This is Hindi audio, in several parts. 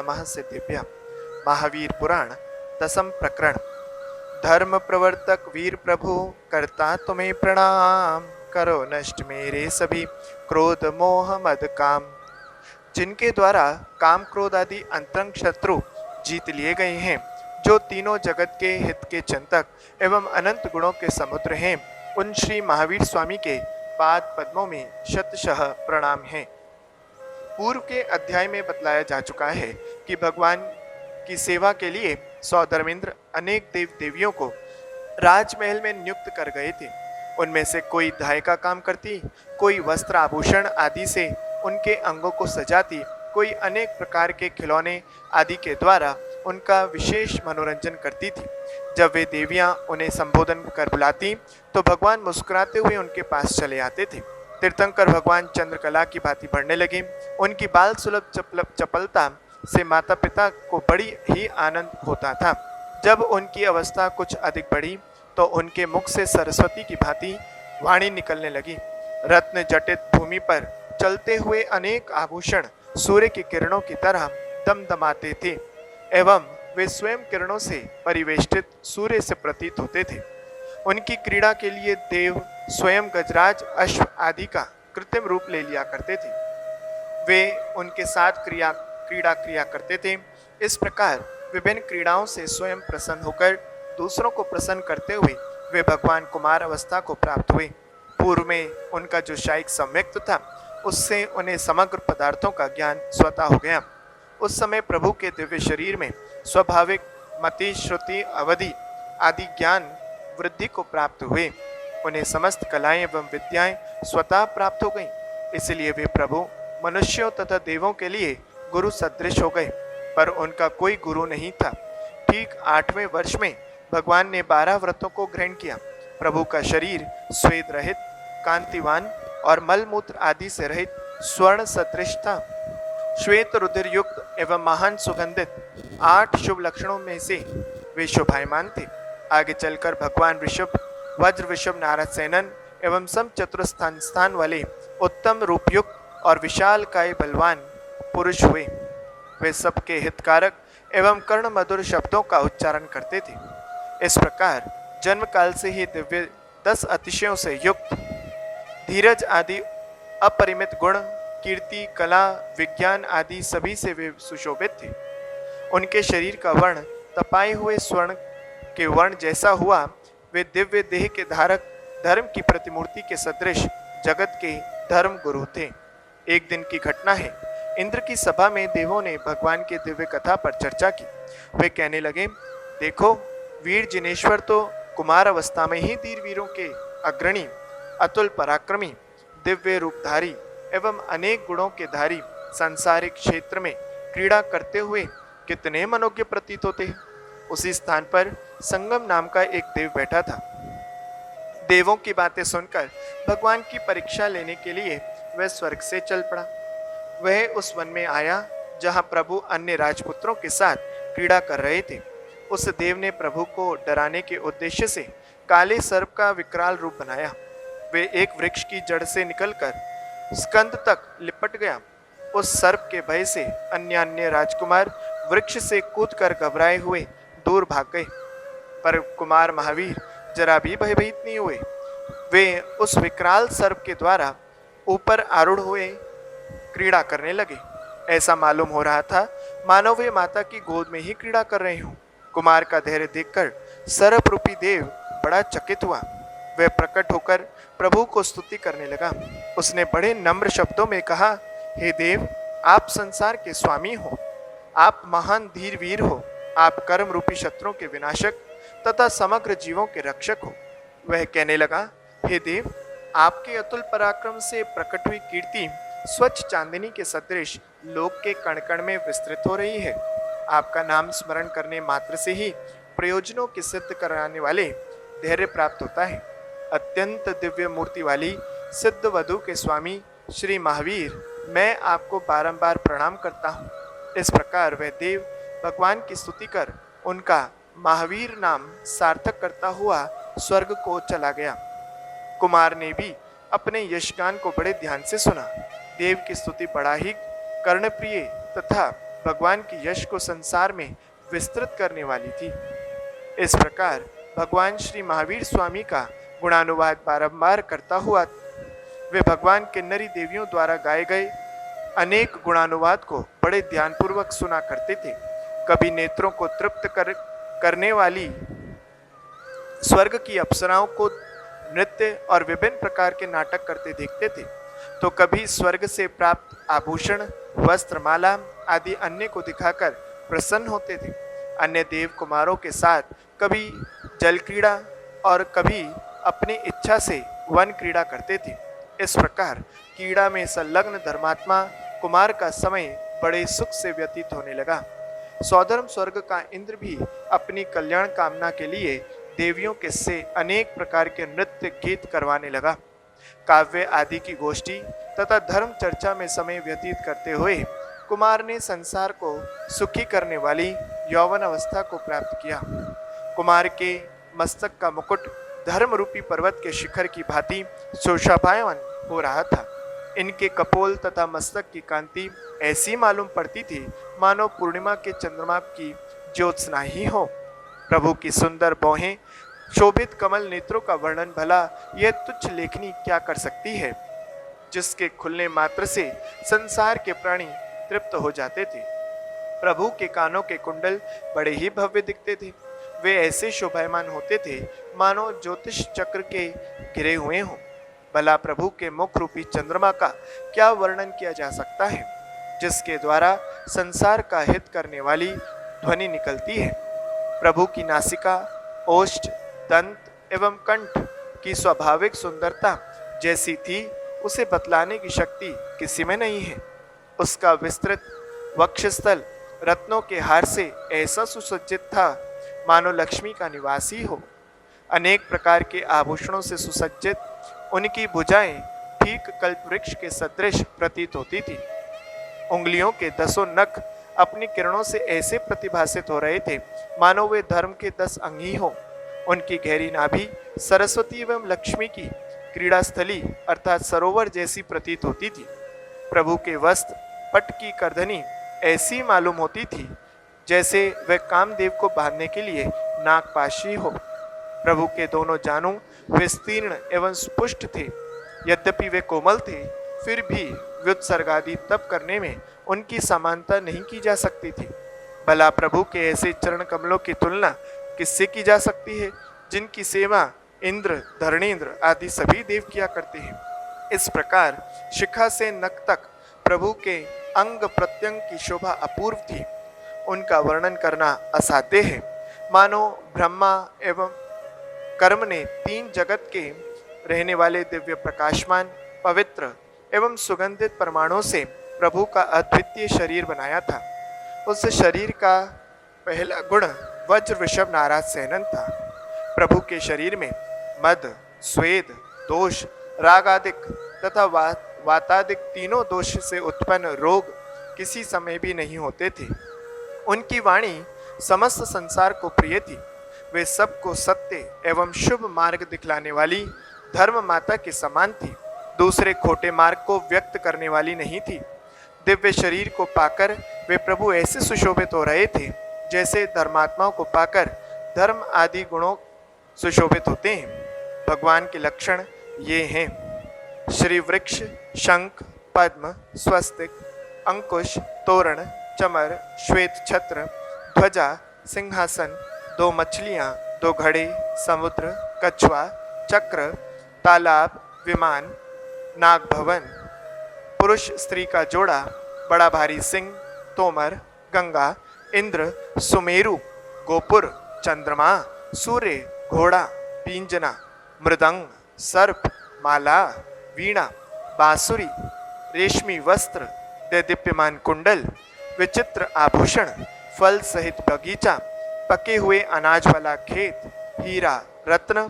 नमः से दिव्या। महावीर पुराण 10 प्रकरण। धर्म प्रवर्तक वीर प्रभु करता तुम्हें प्रणाम, करो नष्ट मेरे सभी क्रोध मोह मद काम। जिनके द्वारा काम क्रोध आदि अंतरंग शत्रु जीत लिए गए हैं, जो तीनों जगत के हित के चिंतक एवं अनंत गुणों के समुद्र हैं, उन श्री महावीर स्वामी के पाद पद्मों में शतशः प्रणाम है। पूर्व के अध्याय में बतलाया जा चुका है कि भगवान की सेवा के लिए सौधर्मेंद्र अनेक देव देवियों को राजमहल में नियुक्त कर गए थे। उनमें से कोई धाय का काम करती, कोई वस्त्र आभूषण आदि से उनके अंगों को सजाती, कोई अनेक प्रकार के खिलौने आदि के द्वारा उनका विशेष मनोरंजन करती थी। जब वे देवियां उन्हें संबोधन कर बुलाती तो भगवान मुस्कुराते हुए उनके पास चले आते थे। तीर्थंकर भगवान चंद्रकला की भांति बढ़ने लगे। उनकी बाल सुलभ चपलता से माता पिता को बड़ी ही आनंद होता था। जब उनकी अवस्था कुछ अधिक बढ़ी तो उनके मुख से सरस्वती की भांति वाणी निकलने लगी। रत्न जटित भूमि पर चलते हुए अनेक आभूषण सूर्य की किरणों की तरह दमदमाते थे एवं वे स्वयं किरणों से परिवेष्टित सूर्य से प्रतीत होते थे। उनकी क्रीड़ा के लिए देव स्वयं गजराज अश्व आदि का कृत्रिम रूप ले लिया करते थे। वे उनके साथ क्रीड़ा करते थे। इस प्रकार विभिन्न क्रीड़ाओं से स्वयं प्रसन्न होकर दूसरों को प्रसन्न करते हुए वे भगवान कुमार अवस्था को प्राप्त हुए। पूर्व में उनका जो शायिक सम्यक्त था, उससे उन्हें समग्र पदार्थों का ज्ञान स्वतः हो गया। उस समय प्रभु के दिव्य शरीर में स्वाभाविक मति श्रुति अवधि आदि ज्ञान वृद्धि को प्राप्त हुए। उन्हें समस्त कलाएं एवं विद्याएं स्वतः प्राप्त हो गईं। इसलिए वे प्रभु मनुष्यों तथा देवों के लिए गुरु सदृश हो गए, पर उनका कोई गुरु नहीं था। ठीक 8वें वर्ष में भगवान ने 12 व्रतों को ग्रहण किया। प्रभु का शरीर श्वेत रहित, कांतिवान और मलमूत्र आदि से रहित स्वर्ण सदृश था। श्वेत रुधिर युक्त एवं महान सुगंधित 8 शुभ लक्षणों में से वे शोभायमान थे। आगे चलकर भगवान ऋषभ, वज्र विषभ नारद सेनन एवं सम चतुर्स्थान वाले उत्तम रूपयुक्त और विशाल काय बलवान पुरुष हुए। वे सबके हितकारक एवं कर्ण मधुर शब्दों का उच्चारण करते थे। इस प्रकार जन्म काल से ही दिव्य 10 अतिशयों से युक्त, धीरज आदि अपरिमित गुण, कीर्ति, कला, विज्ञान आदि सभी से वे सुशोभित थे। उनके शरीर का वर्ण तपाए हुए स्वर्ण के वर्ण जैसा हुआ। वे दिव्य देह के धारक, धर्म की प्रतिमूर्ति के सदृश जगत के धर्म गुरु थे। एक दिन की घटना है। इंद्र की सभा में देवों ने भगवान के दिव्य कथा पर चर्चा की। वे कहने लगे, देखो, वीर जिनेश्वर तो कुमार अवस्था में ही धीर वीरों के अग्रणी, अतुल पराक्रमी, दिव्य रूपधारी एवं अनेक गुणों के धारी सांसारिक क्षेत्र में क्रीड़ा करते हुए कितने मनोज्ञ प्रतीत होते हैं। उसी स्थान पर संगम नाम का एक देव बैठा था। देवों की बातें सुनकर भगवान की परीक्षा लेने के लिए वह स्वर्ग से चल पड़ा। वह उस वन में आया जहां प्रभु अन्य राजपुत्रों के साथ क्रीड़ा कर रहे थे। उस देव ने प्रभु को डराने के उद्देश्य से काले सर्प का विकराल रूप बनाया। वे एक वृक्ष की जड़ से निकलकर स्कंद तक लिपट गया। उस सर्प के भय से अन्य राजकुमार वृक्ष से कूदकर घबराए हुए दूर भाग गए, पर कुमार महावीर जरा भी भयभीत नहीं हुए। वे उस विकराल सर्प के द्वारा ऊपर आरूढ़ हुए क्रीड़ा करने लगे। ऐसा मालूम हो रहा था मानो वे माता की गोद में ही क्रीड़ा कर रहे हों। कुमार का धैर्य देखकर सर्प रूपी देव बड़ा चकित हुआ। वह प्रकट होकर प्रभु को स्तुति करने लगा। उसने बड़े नम्र शब्दों में कहा, हे देव, आप संसार के स्वामी हो, आप महान धीर वीर हो, आप कर्म रूपी शत्रुओं के विनाशक तथा समग्र जीवों के रक्षक हो। वह कहने लगा, हे देव, आपके अतुल पराक्रम से प्रकट हुई कीर्ति स्वच्छ चांदनी के सदृश लोक के कण कण में विस्तृत हो रही है। आपका नाम स्मरण करने मात्र से ही प्रयोजनों की सिद्ध कराने वाले धैर्य प्राप्त होता है। अत्यंत दिव्य मूर्ति वाली सिद्ध वधु के स्वामी श्री महावीर, मैं आपको बारंबार प्रणाम करता हूँ। इस प्रकार वह देव भगवान की स्तुति कर उनका महावीर नाम सार्थक करता हुआ स्वर्ग को चला गया। कुमार ने भी अपने यशगान को बड़े ध्यान से सुना। देव की स्तुति बड़ा ही कर्णप्रिय तथा भगवान की यश को संसार में विस्तृत करने वाली थी। इस प्रकार भगवान श्री महावीर स्वामी का गुणानुवाद बारंबार करता हुआ वे भगवान किन्नरी देवियों द्वारा गाए गए अनेक गुणानुवाद को बड़े ध्यानपूर्वक सुना करते थे। कभी नेत्रों को तृप्त करने वाली स्वर्ग की अप्सराओं को नृत्य और विभिन्न प्रकार के नाटक करते देखते थे, तो कभी स्वर्ग से प्राप्त आभूषण, वस्त्र, माला आदि अन्य को दिखाकर प्रसन्न होते थे। अन्य देव कुमारों के साथ कभी जल क्रीड़ा और कभी अपनी इच्छा से वन क्रीड़ा करते थे। इस प्रकार क्रीड़ा में संलग्न धर्मात्मा कुमार का समय बड़े सुख से व्यतीत होने लगा। सौधर्म स्वर्ग का इंद्र भी अपनी कल्याण कामना के लिए देवियों के से अनेक प्रकार के नृत्य गीत करवाने लगा। काव्य आदि की गोष्ठी तथा धर्म चर्चा में समय व्यतीत करते हुए कुमार ने संसार को सुखी करने वाली यौवन अवस्था को प्राप्त किया। कुमार के मस्तक का मुकुट धर्म रूपी पर्वत के शिखर की भांति शोभायमान हो रहा था। इनके कपोल तथा मस्तक की कांति ऐसी मालूम पड़ती थी मानो पूर्णिमा के चंद्रमा की ज्योत्सना ही हो। प्रभु की सुंदर बाहें, शोभित कमल नेत्रों का वर्णन भला यह तुच्छ लेखनी क्या कर सकती है, जिसके खुलने मात्र से संसार के प्राणी तृप्त हो जाते थे। प्रभु के कानों के कुंडल बड़े ही भव्य दिखते थे। वे ऐसे शोभायमान होते थे मानो ज्योतिष चक्र के घिरे हुए हों। भला प्रभु के मुख रूपी चंद्रमा का क्या वर्णन किया जा सकता है, जिसके द्वारा संसार का हित करने वाली ध्वनि निकलती है। प्रभु की नासिका, ओष्ठ, दंत एवं कंठ की स्वाभाविक सुंदरता जैसी थी, उसे बतलाने की शक्ति किसी में नहीं है। उसका विस्तृत वक्षस्थल रत्नों के हार से ऐसा सुसज्जित था मानो लक्ष्मी का निवास ही हो। अनेक प्रकार के आभूषणों से सुसज्जित उनकी भुजाएं ठीक कल्पवृक्ष के सदृश प्रतीत होती थी। उंगलियों के 10 नख अपनी किरणों से ऐसे प्रतिभासित हो रहे थे मानो वे धर्म के 10 अंग ही हो। उनकी गहरी नाभि सरस्वती एवं लक्ष्मी की क्रीड़ा स्थली अर्थात सरोवर जैसी प्रतीत होती थी। प्रभु के वस्त्र पट की करधनी ऐसी मालूम होती थी जैसे वह कामदेव को बांधने के लिए नागपाशी हो। प्रभु के दोनों जानू विस्तीर्ण एवं स्पुष्ट थे। यद्यपि वे कोमल थे, फिर भी व्युत्सर्गादि तप करने में उनकी समानता नहीं की जा सकती थी। भला प्रभु के ऐसे चरण कमलों की तुलना किससे की जा सकती है, जिनकी सेवा इंद्र, धरणेन्द्र आदि सभी देव किया करते हैं। इस प्रकार शिखा से नख तक प्रभु के अंग प्रत्यंग की शोभा अपूर्व थी। उनका वर्णन करना असाध्य है। मानो ब्रह्मा एवं कर्म ने 3 जगत के रहने वाले दिव्य प्रकाशमान, पवित्र एवं सुगंधित परमाणुओं से प्रभु का अद्वितीय शरीर बनाया था। उस शरीर का पहला गुण वज्र वृषभ नाराज सेनन था। प्रभु के शरीर में मद, स्वेद, दोष, रागादिक तथा वातादिक तीनों दोष से उत्पन्न रोग किसी समय भी नहीं होते थे। उनकी वाणी समस्त संसार को प्रिय थी। वे सबको सत्य एवं शुभ मार्ग दिखलाने वाली धर्म माता के समान थी। दूसरे खोटे मार्ग को व्यक्त करने वाली नहीं थी। दिव्य शरीर को पाकर वे प्रभु ऐसे सुशोभित हो रहे थे जैसे धर्मात्माओं को पाकर धर्म आदि गुणों सुशोभित होते हैं। भगवान के लक्षण ये हैं: श्री वृक्ष, शंख, पद्म, स्वस्तिक, अंकुश, तोरण, चमर, श्वेत छत्र, ध्वजा, सिंहासन, 2 मछलियाँ, 2 घड़े, समुद्र, कछुआ, चक्र, तालाब, विमान, नाग भवन, पुरुष स्त्री का जोड़ा, बड़ा भारी सिंह, तोमर, गंगा, इंद्र, सुमेरु, गोपुर, चंद्रमा, सूर्य, घोड़ा, पींजना, मृदंग, सर्प, माला, वीणा, बांसुरी, रेशमी वस्त्र, दैदीप्यमान कुंडल, विचित्र आभूषण, फल सहित बगीचा, पके हुए अनाज वाला खेत, हीरा, रत्न,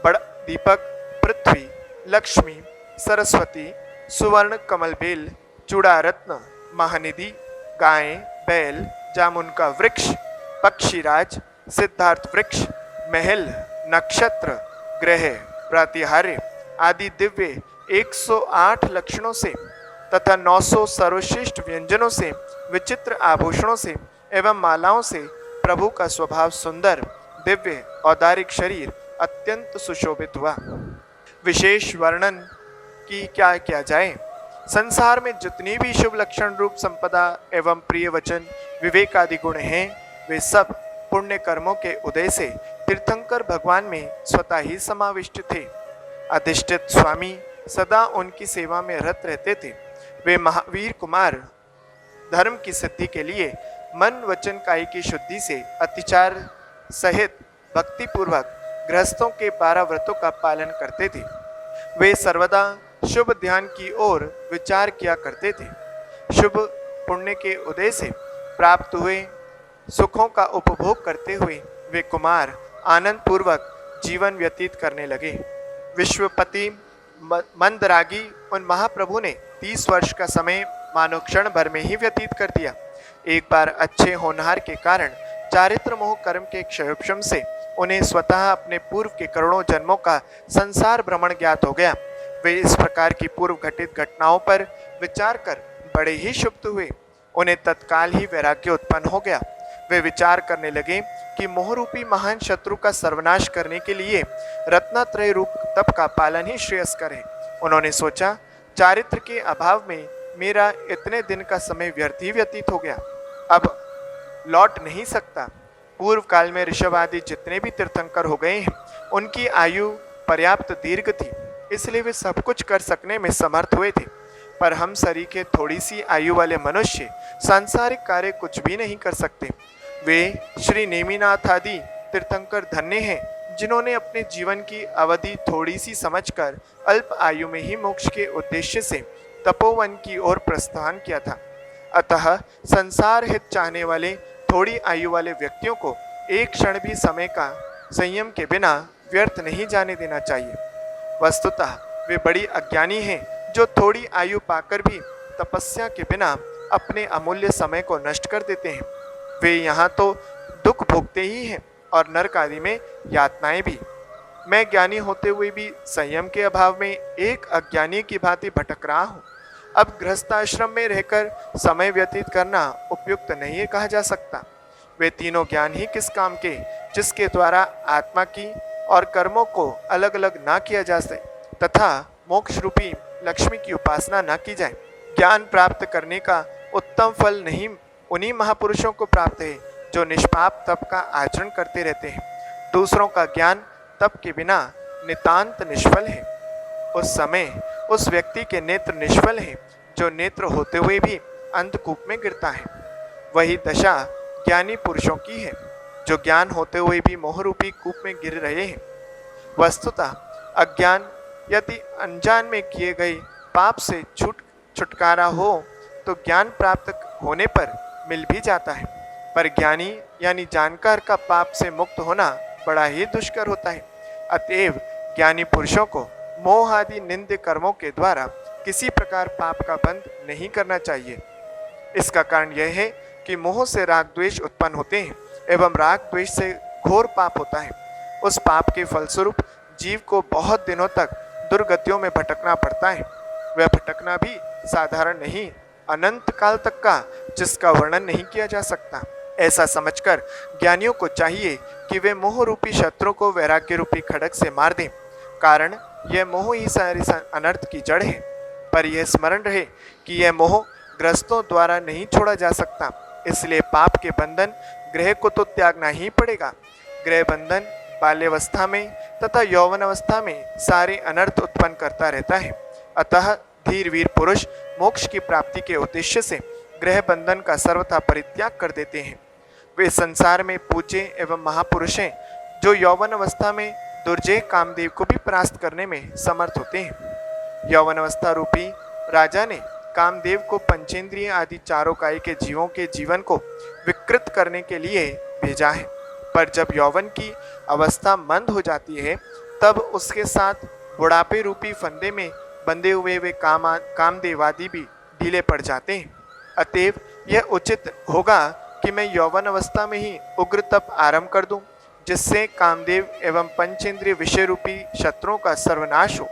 बड़ा दीपक, पृथ्वी, लक्ष्मी, सरस्वती, सुवर्ण कमल बेल, चूड़ा रत्न, महानिधि, गाय, बैल, जामुन का वृक्ष, पक्षीराज, सिद्धार्थ वृक्ष, महल, नक्षत्र, ग्रह, प्रातिहार्य आदि दिव्य 108 लक्षणों से तथा 900 सर्वश्रेष्ठ व्यंजनों से विचित्र आभूषणों से एवं मालाओं से प्रभु का स्वभाव सुंदर, दिव्य, औदारिक शरीर अत्यंत सुशोभित हुआ। विशेष वर्णन की क्या किया जाए। संसार में जितनी भी शुभ लक्षण रूप संपदा एवं प्रिय वचन विवेक आदि गुण हैं, वे सब पुण्य कर्मों के उदय से तीर्थंकर भगवान में स्वतः ही समाविष्ट थे। अधिष्ठित स्वामी सदा उनकी सेवा में रत रहते थे। वे महावीर कुमार धर्म की सिद्धि के लिए मन वचन काय की शुद्धि से अतिचार सहित भक्ति पूर्वक गृहस्थों के 12 व्रतों का पालन करते थे। वे सर्वदा शुभ ध्यान की ओर विचार किया करते थे। शुभ पुण्य के उदय से प्राप्त हुए सुखों का उपभोग करते हुए वे कुमार आनंद पूर्वक जीवन व्यतीत करने लगे। विश्वपति मंदरागी उन महाप्रभु ने 30 वर्ष का समय मानो क्षण भर में ही व्यतीत कर दिया। एक बार अच्छे होनहार के कारण चारित्र मोह कर्म के क्षयोपशम से उन्हें स्वतः अपने पूर्व के करोड़ों जन्मों का संसार भ्रमण ज्ञात हो गया। वे इस प्रकार की पूर्व घटित घटनाओं पर विचार कर बड़े ही क्षुब्ध हुए। उन्हें तत्काल ही वैराग्य उत्पन्न हो गया। वे विचार करने लगे कि मोहरूपी महान शत्रु का सर्वनाश करने के लिए रत्नत्रय रूप तप का पालन ही श्रेयस्कर है। उन्होंने सोचा, चारित्र के अभाव में मेरा इतने दिन का समय व्यर्थ ही व्यतीत हो गया, अब लौट नहीं सकता। पूर्व काल में ऋषभ आदि जितने भी तीर्थंकर हो गए हैं, उनकी आयु पर्याप्त दीर्घ थी, इसलिए वे सब कुछ कर सकने में समर्थ हुए थे। पर हम सरीखे थोड़ी सी आयु वाले मनुष्य सांसारिक कार्य कुछ भी नहीं कर सकते। वे श्री नेमिनाथ आदि तीर्थंकर धन्य हैं, जिन्होंने अपने जीवन की अवधि थोड़ी सी समझकर अल्प आयु में ही मोक्ष के उद्देश्य से तपोवन की ओर प्रस्थान किया था। अतः संसार हित चाहने वाले थोड़ी आयु वाले व्यक्तियों को एक क्षण भी समय का संयम के बिना व्यर्थ नहीं जाने देना चाहिए। वस्तुतः वे बड़ी अज्ञानी हैं, जो थोड़ी आयु पाकर भी तपस्या के बिना अपने अमूल्य समय को नष्ट कर देते हैं। वे यहाँ तो दुख भोगते ही हैं और नरक आदि में यातनाएं भी। मैं ज्ञानी होते हुए भी संयम के अभाव में एक अज्ञानी की भांति भटक रहा हूँ। अब गृहस्थाश्रम में रहकर समय व्यतीत करना उपयुक्त नहीं कहा जा सकता। वे तीनों ज्ञान ही किस काम के, जिसके द्वारा आत्मा की और कर्मों को अलग अलग ना किया जा सके तथा मोक्ष रूपी लक्ष्मी की उपासना न की जाए। ज्ञान प्राप्त करने का उत्तम फल नहीं उन्हीं महापुरुषों को प्राप्त है जो निष्पाप तप का आचरण करते रहते हैं। दूसरों का ज्ञान तप के बिना नितांत निष्फल है। उस समय उस व्यक्ति के नेत्र निष्फल हैं, जो नेत्र होते हुए भी अंधकूप में गिरता है। वही दशा ज्ञानी पुरुषों की है, जो ज्ञान होते हुए भी मोहरूपी कूप में गिर रहे हैं। वस्तुतः अज्ञान यदि अनजान में किए गए पाप से छुटकारा हो तो ज्ञान प्राप्त होने पर मिल भी जाता है, पर ज्ञानी यानी जानकार का पाप से मुक्त होना बड़ा ही दुष्कर होता है। अतएव ज्ञानी पुरुषों को मोह आदि निंद्य कर्मों के द्वारा किसी प्रकार पाप का बंध नहीं करना चाहिए। इसका कारण यह है कि मोह से राग द्वेष उत्पन्न होते हैं एवं राग द्वेष से घोर पाप होता है। उस पाप के फलस्वरूप जीव को बहुत दिनों तक दुर्गतियों में भटकना पड़ता है। वह भटकना भी साधारण नहीं, अनंत काल तक का, जिसका वर्णन नहीं किया जा सकता। ऐसा समझकर ज्ञानियों को चाहिए कि वे मोह रूपी शत्रु को वैराग्य रूपी खड्ग से मार दें, कारण यह मोह ही सारी अनर्थ की जड़ है। पर यह स्मरण रहे कि यह मोह ग्रस्तों द्वारा नहीं छोड़ा जा सकता, इसलिए पाप के बंधन गृह को तो त्यागना ही पड़ेगा। गृह बंधन बाल्यावस्था में तथा यौवन अवस्था में सारे अनर्थ उत्पन्न करता रहता है। अतः धीर वीर पुरुष मोक्ष की प्राप्ति के उद्देश्य से गृह बंधन का सर्वथा परित्याग कर देते हैं। वे संसार में पूज्य एवं महापुरुष हैं, जो यौवन अवस्था में दुर्जय कामदेव को भी परास्त करने में समर्थ होते हैं। यौवन अवस्था रूपी राजा ने कामदेव को पंचेंद्रिय आदि चारों काय के जीवों के जीवन को विकृत करने के लिए भेजा है, पर जब यौवन की अवस्था मंद हो जाती है, तब उसके साथ बुढ़ापे रूपी फंदे में बंधे हुए वे कामदेवादि भी ढीले पड़ जाते हैं। अतएव यह उचित होगा कि मैं यौवन अवस्था में ही उग्र तप आरंभ कर दूं, जिससे कामदेव एवं पंचेंद्रिय विषय रूपी शत्रुओं का सर्वनाश हो।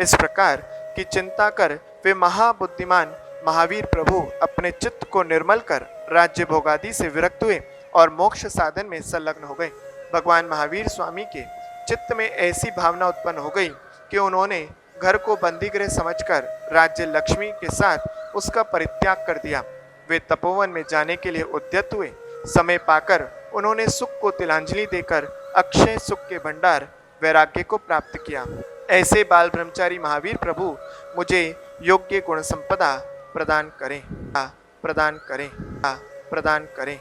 इस प्रकार की चिंता कर वे महाबुद्धिमान महावीर प्रभु अपने चित्त को निर्मल कर राज्य भोगादि से विरक्त हुए और मोक्ष साधन में संलग्न हो गए। भगवान महावीर स्वामी के चित्त में ऐसी भावना उत्पन्न हो गई कि उन्होंने घर को बंदीगृह समझकर राज्य लक्ष्मी के साथ उसका परित्याग कर दिया। वे तपोवन में जाने के लिए उद्यत हुए। समय पाकर उन्होंने सुख को तिलांजलि देकर अक्षय सुख के भंडार वैराग्य को प्राप्त किया। ऐसे बाल ब्रह्मचारी महावीर प्रभु मुझे योग्य गुण संपदा प्रदान करें, प्रदान करें, प्रदान करें।